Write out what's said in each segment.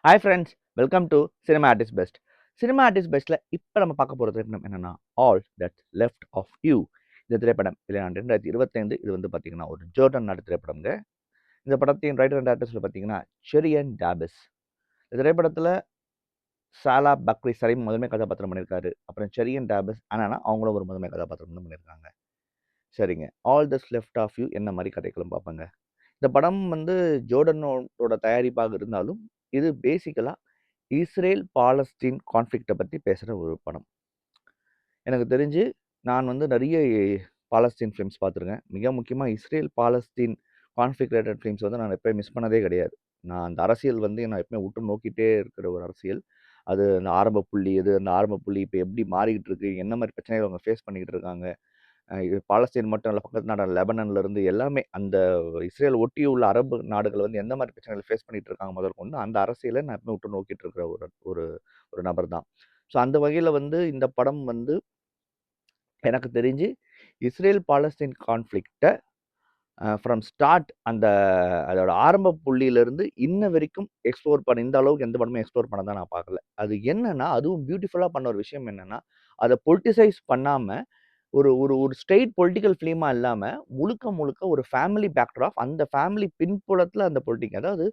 Hi friends, welcome to cinema artist best. Cinema artist பெஸ்ட்டில் இப்போ நம்ம பார்க்க போகிற திரைப்படம் என்னன்னா all that left of you. இந்த திரைப்படம் வெளியாண்டு 2025. இது வந்து பார்த்தீங்கன்னா ஒரு ஜோர்டன் நாட்டு திரைப்படம்ங்க. இந்த படத்தின் ரைட்டர் அண்ட் ஆக்டர்ஸில் பார்த்தீங்கன்னா செரியன் டாபிஸ். இந்த திரைப்படத்தில் சாலா பக்ரி சலீம் முதன்மை கதாபாத்திரம் பண்ணியிருக்காரு. அப்புறம் செரியன் டாபிஸ் அனானா அவங்களும் ஒரு முதன்மை கதாபாத்திரம் தான் பண்ணியிருக்காங்க. சரிங்க, all that's left of you என்ன மாதிரி கதைகளும் பார்ப்பேங்க. இந்த படம் வந்து ஜோர்டனோட தயாரிப்பாக இருந்தாலும் இது பேசிக்கலாக இஸ்ரேல் பாலஸ்தீன் கான்ஃப்ளிக்ட்டை பற்றி பேசுகிற ஒரு படம். எனக்கு தெரிஞ்சு நான் வந்து நிறைய பாலஸ்தீன் ஃபிலிம்ஸ் பார்த்துருக்கேன். மிக முக்கியமாக Israel Palestine conflict related films வந்து நான் எப்போயும் மிஸ் பண்ணதே கிடையாது. நான் அந்த அரசியல் வந்து நான் எப்பவுமே உற்று நோக்கிட்டே இருக்கிற ஒரு அரசியல். அது அந்த ஆரம்ப புள்ளி எது, அந்த ஆரம்ப புள்ளி இப்போ எப்படி மாறிக்கிட்டு இருக்கு, என்ன மாதிரி பிரச்சனைகள் அவங்க ஃபேஸ் பண்ணிக்கிட்டு இருக்காங்க. இது பாலஸ்தீன் மட்டும் இல்லை, பக்கத்து நாடான லெபனன்ல இருந்து எல்லாமே அந்த இஸ்ரேல் ஒட்டியுள்ள அரபு நாடுகள் வந்து எந்த மாதிரி பிரச்சனைகள் ஃபேஸ் பண்ணிட்டு இருக்காங்க முதற்கொண்டு அந்த அரசியலை நான் எப்பவுமே உற்று நோக்கிட்டு இருக்கிற ஒரு ஒரு ஒரு நபர் தான். ஸோ அந்த வகையில் வந்து இந்த படம் வந்து எனக்கு தெரிஞ்சு இஸ்ரேல் பாலஸ்தீன் கான்ஃப்ளிக்ட்டை ஃப்ரம் ஸ்டார்ட் அந்த அதோட ஆரம்ப புள்ளியிலிருந்து இன்ன வரைக்கும் எக்ஸ்ப்ளோர் பண்ண இந்த அளவுக்கு எந்த படமும் எக்ஸ்ப்ளோர் பண்ண தான் நான் பார்க்கல. அது என்னன்னா, அதுவும் பியூட்டிஃபுல்லாக பண்ண ஒரு விஷயம் என்னன்னா, அதை பொலிட்டிசைஸ் பண்ணாம ஒரு ஒரு ஒரு ஸ்ட்ரெயிட் பொலிட்டிக்கல் ஃபிலிமா இல்லாம, முழுக்க முழுக்க ஒரு ஃபேமிலி பேக்ட்ராப் அந்த ஃபேமிலி பின்புலத்துல அந்த பொலிட்டிக் அதாவது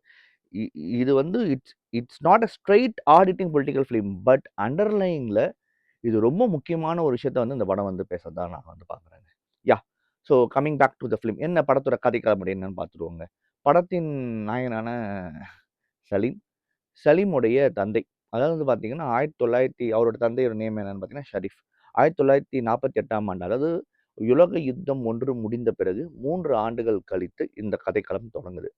இ இது வந்து it's not a straight auditing political film. But அண்டர்லையிங்ல இது ரொம்ப முக்கியமான ஒரு விஷயத்த வந்து இந்த படம் வந்து பேசுறதா நான் வந்து பார்க்குறேங்க. Yeah! So coming back to the film. என்ன படத்தோட கதைக்களம் என்னன்னு பார்த்துருவோங்க. படத்தின் நாயகனான சலீம், சலீமுடைய தந்தை. அதாவது வந்து பார்த்தீங்கன்னா, 1900 அவரோட தந்தையோட நேம் என்னன்னு பார்த்தீங்கன்னா, ஷரீஃப். 1948ஆம் ஆண்டு, அதாவது உலக யுத்தம் 1 முடிந்த பிறகு 3 ஆண்டுகள் கழித்து இந்த கதைக்களம் தொடங்குது.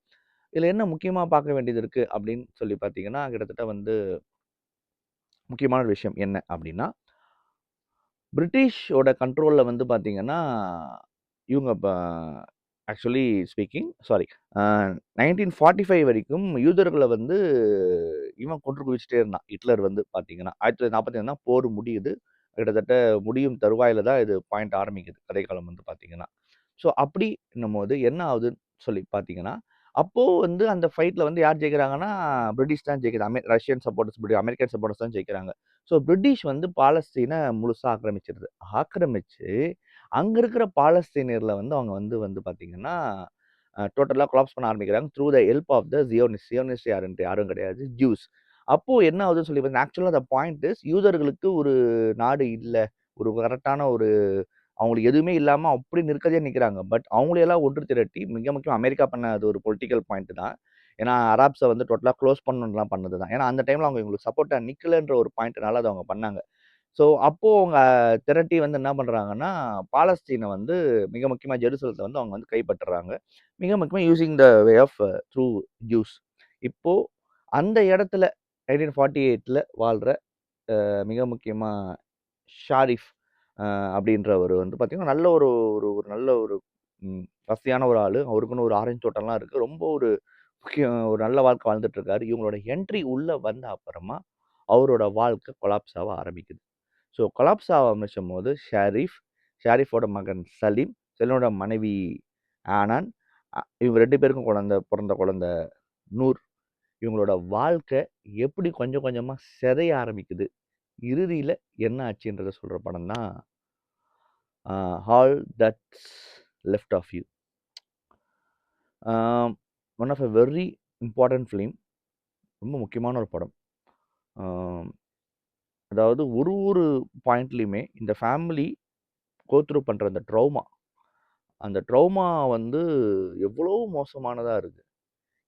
இதில என்ன முக்கியமா பார்க்க வேண்டியது இருக்கு அப்படின்னு சொல்லி பார்த்தீங்கன்னா, கிட்டத்தட்ட வந்து முக்கியமான ஒரு விஷயம் என்ன அப்படின்னா, பிரிட்டிஷோட கண்ட்ரோல்ல வந்து பார்த்தீங்கன்னா, இவங்க ஆக்சுவலி ஸ்பீக்கிங் சாரி 1945 வரைக்கும் யூதர்கள வந்து இவன் கொன்று குவிச்சுட்டே இருந்தான். ஹிட்லர் வந்து பார்த்தீங்கன்னா, 1945 தான் போர் முடியுது. கிட்டத்தட்ட முடியும் தருவாயில தான் இது பாயிண்ட் ஆரம்பிக்குது. கதைக்களம் வந்து பார்த்தீங்கன்னா. ஸோ அப்படின்னும்போது என்ன ஆகுதுன்னு சொல்லி பார்த்தீங்கன்னா, அப்போ வந்து அந்த ஃபைட்ல வந்து யார் ஜெயிக்கிறாங்கன்னா, பிரிட்டிஷ் தான் ஜெயிக்குது. ரஷ்யன் சப்போர்ட்டர்ஸ், அமெரிக்கன் சப்போர்ட்டர்ஸ் தான் ஜெயிக்கிறாங்க. ஸோ பிரிட்டிஷ் வந்து பாலஸ்தீன முழுசா ஆக்கிரமிச்சிருது. ஆக்கிரமிச்சு, அங்க இருக்கிற பாலஸ்தீனியர்ல வந்து அவங்க வந்து வந்து பார்த்தீங்கன்னா, டோட்டலா கொலாப்ஸ் பண்ண ஆரம்பிக்கிறாங்க. Through the help of the Zionist. Zionist யாருன்ட்டு யாரும் கிடையாது. ஜூஸ். அப்போ என்ன ஆகுதுன்னு சொல்லி பார்த்தீங்கன்னா, ஆக்சுவலா த பாயிண்ட் இஸ் யூதர்களுக்கு ஒரு நாடு இல்ல. ஒரு கரெக்ட்டான ஒரு அவங்களுக்கு எதுவுமே இல்லாம அப்படி நிற்கதியா நிக்கிறாங்க. பட் அவங்களையெல்லாம் ஒன்று திரட்டி மிக முக்கியம் அமெரிக்கா பண்ண அது ஒரு பொலிட்டிக்கல் பாயிண்ட் தான். ஏன்னா அராப்ஸ வந்து டோட்டலா குளோஸ் பண்ணணும்லாம் பண்ணது தான். ஏன்னா அந்த டைம்ல அவங்க இவங்களுக்கு சப்போர்ட்டா நிக்கலன்ற ஒரு பாயிண்ட்னால அத அவங்க பண்ணாங்க. ஸோ அப்போ அவங்க திரட்டி வந்து என்ன பண்றாங்கன்னா, பாலஸ்தீன வந்து மிக முக்கியமா ஜெருசலத்த வந்து அவங்க வந்து கைப்பற்றுறாங்க. மிக முக்கியமா using the way of through Jews. இப்போ அந்த இடத்துல 1948ல வாழ்ற மிக முக்கியமா ஷாரிஃப் அப்படின்றவரு வந்து பார்த்தீங்கன்னா, நல்ல ஒரு ஒரு ஒரு நல்ல ஒரு வசதியான ஒரு ஆளு. அவருக்குன்னு ஒரு ஆரஞ்சு தோட்டம்லாம் இருக்கு. ரொம்ப ஒரு ஒரு நல்ல வாழ்க்கை வாழ்ந்துட்டு இருக்காரு. இவங்களோட என்ட்ரி உள்ள வந்த அப்புறமா, அவரோட வாழ்க்கை கொலாப்ஸ் ஆக ஆரம்பிக்குது. ஸோ கொலாப்ஸ் ஆக ஆரம்பிச்சம்போது ஷாரிஃபோட மகன் சலீம், சலீமோட மனைவி ஆனான், இவங்க 2 பேருக்கும் பொறந்த குழந்தை நூர். இவங்களோட வாழ்க்கை எப்படி கொஞ்சம் கொஞ்சமா சிதைய ஆரம்பிக்குது. இறுதியில என்ன ஆச்சுன்றத சொல்ற படம் தான் all that's left of you. One of a very important film. ரொம்ப முக்கியமான ஒரு படம். ஆம், அதாவது ஒரு ஒரு பாயிண்ட்லயுமே இந்த ஃபேமிலி கோ த்ரூ பண்ற அந்த ட்ரௌமா வந்து எவ்வளோ மோசமானதா இருக்கு.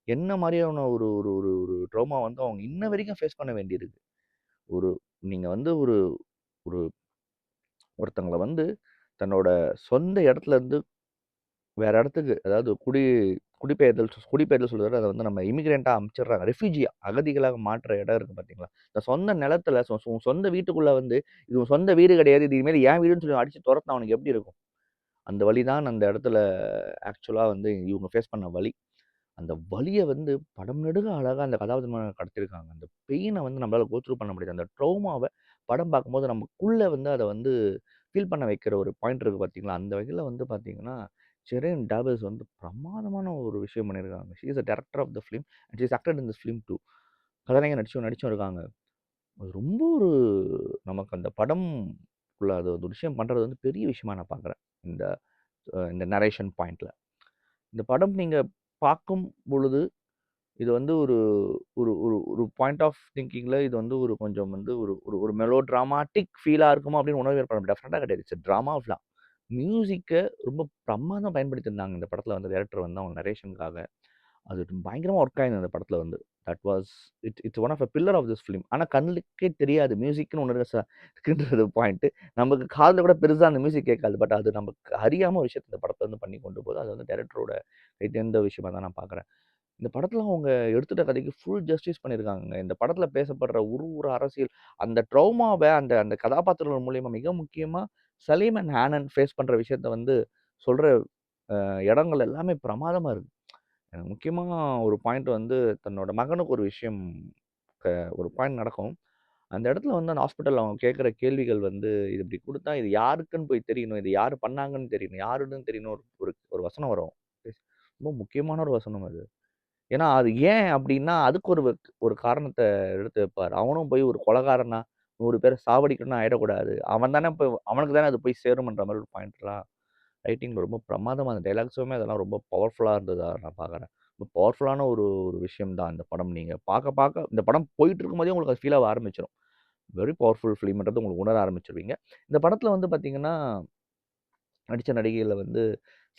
என்ன மாரியான ஒரு ஒரு ஒரு ஒரு ட்ரௌமா வந்து அவங்க இன்ன வரைக்கும் ஃபேஸ் பண்ண வேண்டியிருக்கு. ஒரு நீங்க வந்து ஒரு ஒரு ஒருத்தங்கள வந்து தன்னோட சொந்த இடத்துல இருந்து வேற இடத்துக்கு, அதாவது குடிபெயர்தல் சொல்றத விட அத வந்து நம்ம இமிகிரண்ட்டா அனுப்பிச்சிடுறாங்க. ரெஃப்யூஜியா அகதிகளாக மாற்ற இடம் இருக்கு பார்த்தீங்களா? இந்த சொந்த நிலத்துல உன் சொந்த வீட்டுக்குள்ள வந்து, இது உன் சொந்த வீடு கிடையாது. இது இனிமேல் என் வீடுன்னு சொல்லி அடிச்சு தொரத்துனா அவனுக்கு எப்படி இருக்கும்? அந்த வலி தான் அந்த இடத்துல ஆக்சுவலா வந்து இவங்க ஃபேஸ் பண்ண வலி. அந்த வலிய வந்து படம் நெடுக அழகா அந்த கதாபாத்திரம் கடத்தியிருக்காங்க. அந்த பெயின வந்து நம்மளால கோ த்ரூ பண்ண முடியுது. அந்த ட்ரௌமாவ படம் பார்க்கும்போது நமக்குள்ள வந்து அத வந்து ஃபீல் பண்ண வைக்கிற ஒரு பாயிண்ட் இருக்கு பார்த்தீங்களா? அந்த வகையில வந்து பார்த்தீங்கன்னா, ஷெரின் டாபஸ் வந்து பிரமாதமான ஒரு விஷயம் பண்ணியிருக்காங்க. She is the director of the film and she has acted in this film too. கதாநாயகன் நடிச்சும் இருக்காங்க. அது ரொம்ப ஒரு நமக்கு அந்த படம் உள்ள அது ஒரு விஷயம் பண்றது வந்து பெரிய விஷயமா நான் பார்க்குறேன். இந்த இந்த நரேஷன் பாயிண்ட்ல. இந்த படம் நீங்க பார்க்கும் பொழுது, இது வந்து ஒரு ஒரு ஒரு ஒரு பாயிண்ட் ஆஃப் திங்கிங்ல இது வந்து ஒரு கொஞ்சம் வந்து ஒரு ஒரு ஒரு மெலோ டிராமாட்டிக் ஃபீலா இருக்குமா அப்படின்னு உணர்வு ஏற்படும். டெஃபினட்டா கிடையாது. It's drama film. மியூசிக்க ரொம்ப பிரமாதமா பயன்படுத்தியிருந்தாங்க இந்த படத்துல வந்து டைரக்டர் வந்து அவங்க நரேஷனுக்காக. அது பயங்கரமா ஒர்க் ஆயிருந்தது அந்த படத்துல வந்து. That was it's one of a pillar of this film. ஆனா கண்ணுக்கே தெரியாது. மியூசிக்ன்னு ஒண்ணு இருக்குன்றது பாயிண்ட். நமக்கு காதுல கூட பெருசா அந்த மியூசிக் கேட்காது. பட் அது நமக்கு அறியாம ஒரு விஷயத்த இந்த படத்த வந்து பண்ணி கொண்டு போகுது. அது வந்து டைரக்டரோட கைதேர்ந்த விஷயமா தான் நான் பார்க்குறேன். இந்த படத்துல அவங்க எடுத்துட்ட கதைக்கு ஃபுல் ஜஸ்டிஸ் பண்ணியிருக்காங்கங்க. இந்த படத்துல பேசப்படுற ஒரு அரசியல், அந்த ட்ரௌமாவ அந்த அந்த கதாபாத்திரங்கள் மூலியமா மிக முக்கியமா சலீம் அண்ட் ஹானன் ஃபேஸ் பண்ற விஷயத்த வந்து சொல்ற இடங்கள் எல்லாமே பிரமாதமா இருக்கு. எனக்கு முக்கியமா ஒரு பாயிண்ட் வந்து தன்னோட மகனுக்கு ஒரு விஷயம் ஒரு பாயிண்ட் நடக்கும். அந்த இடத்துல வந்து அந்த ஹாஸ்பிட்டல்ல அவங்க கேட்கிற கேள்விகள் வந்து, "இது இப்படி குடுத்தா இது யாருக்குன்னு போய் தெரியணும். இது யாரு பண்ணாங்கன்னு தெரியணும். யாருன்னு தெரியணும்." ஒரு ஒரு ஒரு வசனம் வரும். ரொம்ப முக்கியமான ஒரு வசனம் அது. ஏன்னா, அது ஏன் அப்டின்னா, அதுக்கு ஒரு காரணத்த எடுத்து வைப்பாரு. அவனும் போய் ஒரு கொலைகாரனா, 100 பேர சாவடிக்கணும்னு ஆயிடக்கூடாது. அவன் தானே அவனுக்கு தானே அது போய் சேரும்ன்ற மாரி ஒரு பாயிண்ட்லாம் ரைட்டிங்ல ரொம்ப பிரமாதமா அந்த டயலாக்ஸுமே அதெல்லாம் ரொம்ப பவர்ஃபுல்லா இருந்ததா நான் பார்க்குறேன். ரொம்ப பவர்ஃபுல்லான ஒரு ஒரு விஷயம் தான் இந்த படம். நீங்க பார்க்க இந்த படம் போயிட்டு இருக்கும்போதே உங்களுக்கு அது ஃபீல் ஆக ஆரம்பிச்சுரும். வெரி பவர்ஃபுல் ஃபிலிம்ன்றது உங்களுக்கு உணர ஆரம்பிச்சுருவீங்க. இந்த படத்துல வந்து பார்த்தீங்கன்னா நடிச்ச நடிகைகள்ல வந்து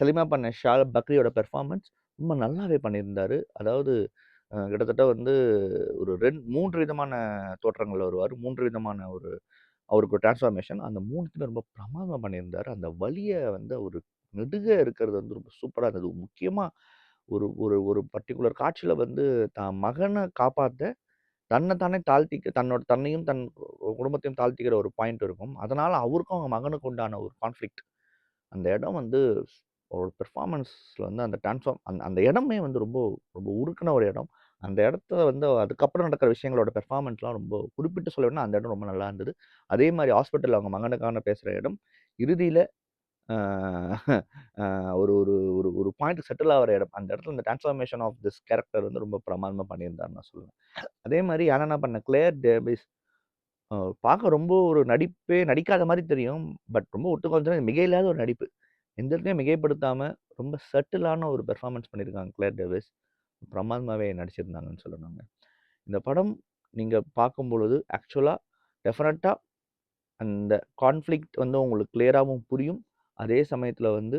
சலிமா பண்ண பக்ரியோட பெர்ஃபார்மன்ஸ் ரொம்ப நல்லாவே பண்ணியிருந்தாரு. அதாவது கிட்டத்தட்ட வந்து ஒரு 3 விதமான தோற்றங்கள்ல வருவாரு. 3 விதமான ஒரு அவருக்கு ஒரு டிரான்ஸ்ஃபார்மேஷன். அந்த 3த்துமே ரொம்ப பிரமாதமா பண்ணியிருந்தாரு. அந்த வலிய வந்து அவரு நெடுக இருக்கிறது வந்து ரொம்ப சூப்பரா இருந்தது. முக்கியமா ஒரு ஒரு ஒரு பர்ட்டிகுலர் காட்சியில வந்து தான் மகன காப்பாத்த தன்ன தானே தன்னையும் தன் குடும்பத்தையும் தாழ்த்திக்கிற ஒரு பாயிண்ட் இருக்கும். அதனால அவருக்கும் அவங்க மகனுக்கு உண்டான ஒரு கான்ஃப்ளிக்ட். அந்த இடம் வந்து ஒரு பெர்ஃபார்மன்ஸ்ல வந்து அந்த அந்த அந்த இடமே வந்து ரொம்ப ரொம்ப உருக்குன ஒரு இடம். அந்த இடத்துல வந்து அதுக்கப்புறம் நடக்கிற விஷயங்களோட பெர்ஃபார்மன்ஸ்லாம் ரொம்ப குறிப்பிட்டு சொல்ல வேணும்னா, அந்த இடம் ரொம்ப நல்லா இருந்தது. அதே மாரி ஹாஸ்பிட்டல்ல அவங்க மகனுக்கான பேசுற இடம், இறுதியில அ அ ஒரு ஒரு ஒரு ஒரு பாயிண்ட் செட்டில் ஆகுற இடம். அந்த இடத்துல இந்த டிரான்ஸ்ஃபார்மேஷன் ஆஃப் திஸ் கேரக்டர் வந்து ரொம்ப பிரமாதமா பண்ணியிருந்தாருன்னு நான் சொல்லுவேன். அதே மாரி யானனா பண்ண கிளேர் டேவிஸ் அ பார்க்க ரொம்ப ஒரு நடிக்காத மாரி தெரியும். பட் ரொம்ப ஒட்டு கொஞ்சம் மிகையில்லாத ஒரு நடிப்பு. எந்த இடத்துலயும் மிகைப்படுத்தாம, ரொம்ப சட்டிலான ஒரு பெர்ஃபார்மன்ஸ் பண்ணியிருக்காங்க கிளேர் டேவிஸ். பிரமாதமாவே நடிச்சிருந்தாங்கன்னு சொல்லணுங்க. இந்த படம் நீங்க பார்க்கும்பொழுது, ஆக்சுவலா டெஃபினட்டா அந்த கான்ஃப்ளிக்ட் வந்து உங்களுக்கு கிளியராவும் புரியும். அதே சமயத்தில வந்து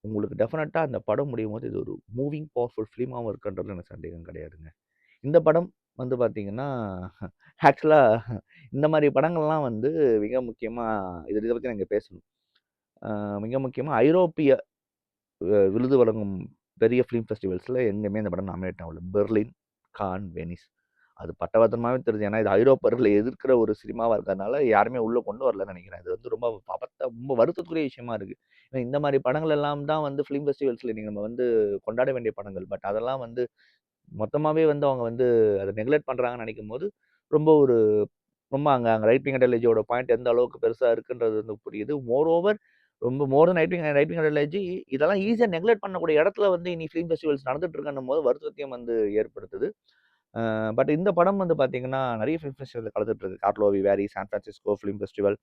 உங்களுக்கு டெஃபினட்டா அந்த படம் முடியும்போது, இது ஒரு மூவிங் பவர்ஃபுல் ஃபிலிமாவும் இருக்குன்றதுல எனக்கு சந்தேகம் கிடையாதுங்க. இந்த படம் வந்து பார்த்தீங்கன்னா, ஆக்சுவலா இந்த மாரி படங்கள்லாம் வந்து மிக முக்கியமா இத பத்தி நான் இங்க பேசணும். மிக முக்கியமா ஐரோப்பிய விருது வழங்கும் பெரிய ஃபிலிம் ஃபெஸ்டிவல்ஸ்ல எங்கேயுமே இந்த படம் நாமினேட் ஆகல. Berlin, Cannes, Venice. அது பட்டவர்த்தனமாவே தெரியுது. ஏன்னா, இது ஐரோப்பர்களை எதிர்க்கிற ஒரு சினிமாவா இருக்கிறதுனால யாருமே உள்ள கொண்டு வரலன்னு நெனைக்கிறேன். இது வந்து ரொம்ப ரொம்ப வருத்தத்துக்குரிய விஷயமா இருக்கு. ஏன்னா, இந்த மாரி படங்கள் எல்லாம் தான் வந்து ஃபிலிம் ஃபெஸ்டிவல்ஸ்ல நீங்க நம்ம வந்து கொண்டாட வேண்டிய படங்கள். பட் அதெல்லாம் வந்து மொத்தமாவே வந்து அவங்க வந்து அத நெக்லெக்ட் பண்றாங்கன்னு நெனைக்கும்போது, ரொம்ப ஒரு ரொம்ப அங்க அங்க ரைட் விங் ஐடியாலஜியோட பாயிண்ட் எந்த அளவுக்கு பெருசா இருக்குன்றது வந்து புரியுது. மோர் ஓவர் ரொம்ப மோர் தென் ரைட் விங் ஐடியாலஜி இதெல்லாம் ஈஸியா நெக்லெக்ட் பண்ணக்கூடிய இடத்துல வந்து இனி ஃபிலிம் ஃபெஸ்டிவல்ஸ் நடந்துட்டு இருக்குன்னும்போது வருத்தத்தையும் வந்து ஏற்படுத்துது. பட் இந்த படம் வந்து பார்த்தீங்கன்னா, நெறைய ஃபிலிம் ஃபெஸ்டிவல்ல கலந்துட்டு இருக்கு. Carlo Vivari, San Francisco film festival.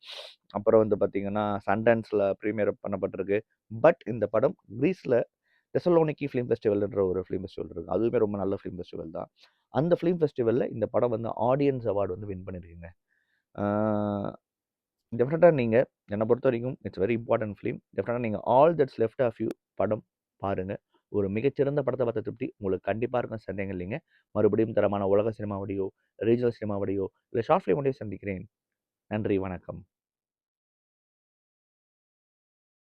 அப்புறம் வந்து பார்த்தீங்கன்னா, சண்டன்ஸ்ல பிரீமியர் பண்ணப்பட்டிருக்கு. பட் இந்த படம் கிரீஸ்ல தெசலோனிக்கி ஃபிலிம் ஃபெஸ்டிவல்ன்ற ஒரு ஃபிலிம் ஃபெஸ்டிவல் இருக்கு. அதுவுமே ரொம்ப நல்ல ஃபிலிம் ஃபெஸ்டிவல் தான். அந்த ஃபிலிம் ஃபெஸ்டிவல்ல இந்த படம் வந்து ஆடியன்ஸ் அவார்ட் வந்து வின் பண்ணியிருக்குங்க. ஆ டெஃபினட்டா நீங்க என்ன பொறுத்தவரைக்கும் இட்ஸ் வெரி இம்பார்ட்டன்ட் ஃபிலிம். டெஃபினட்டா நீங்க all that's left of you படம் பாருங்க. ஒரு மிகச்சிறந்த படத்த பார்த்த திருப்தி உங்களுக்கு கண்டிப்பா இருக்கும். சந்தேகம் இல்லைங்க. மறுபடியும் தரமான உலக சினிமாவோடையோ, ரீஜனல் சினிமாவோடையோ, இல்ல ஷார்ட் ஃபிலிமோடையோ சந்திக்கிறேன். நன்றி, வணக்கம்.